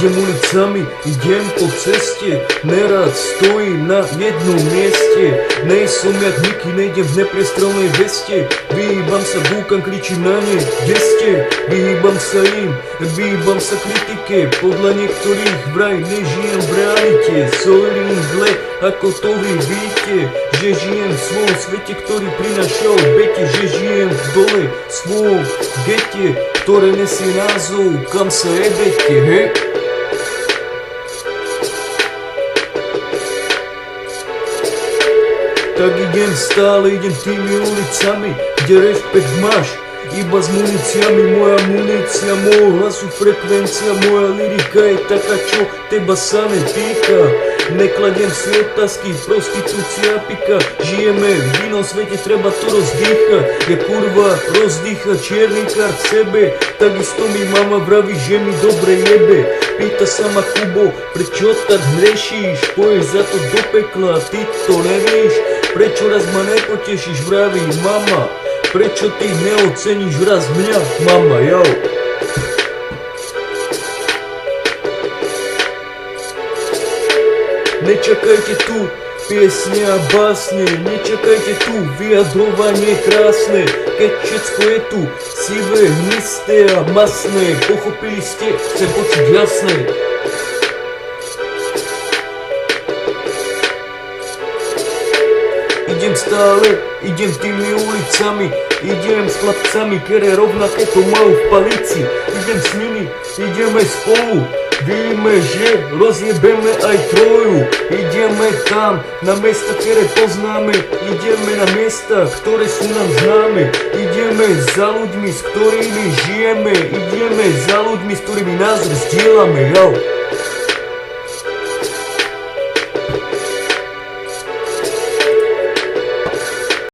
Idem ulicami, idem po ceste, nerad stojím na jednom mieste. Nejsom jak Mickey, nejdem v nepriestrelnej veste. Vyhýbam sa búkam, kričím na ne, kde ste? Vyhýbam sa im, vyhýbam sa kritike. Podľa niektorých vraj nežijem v realite. Solím zle, ako to vy víte, že žijem v svojom svete, ktorý prináša obete. Že žijem v dole svojom gete, ktoré nesie názov, kam sa jebete, hej? Tak idem stále, idem tými ulicami, kde rešpekt máš iba s muníciami. Moja munícia, môjho hlasu frekvencia, moja lyrika je taká, čo teba sa netýka. Nekladiem si otázky, prostitúcia pika. Žijeme v inom svete, treba to rozdýchať. Ja kurva rozdýcha čierny kart v sebe. Takisto mi mama vraví, že mi dobre jebe. Pýta sa ma Kubo, prečo tak hrešíš? Poješ za to do pekla, ty to nevíš. Prečo raz ma nepotešíš, vraví mama. Prečo ty neoceníš raz mňa, mama, jau. Nečakajte tu piesne a básne, nečakajte tu vyjadrovanie krásne. Keď všetko je tu sivé, hnisté a masné, pochopili ste, chcem počuť jasné. Idem stále, idem tými ulicami, idem s chlapcami, ktoré rovnaké to majú v palici. Idem s nimi, ideme spolu. Víme, že rozjebeme aj Troju. Ideme tam, na miesta, ktoré poznáme. Ideme na miesta, ktoré sú nám známe. Ideme za ľuďmi, s ktorými žijeme. Ideme za ľuďmi, s ktorými názor zdieľame, jau.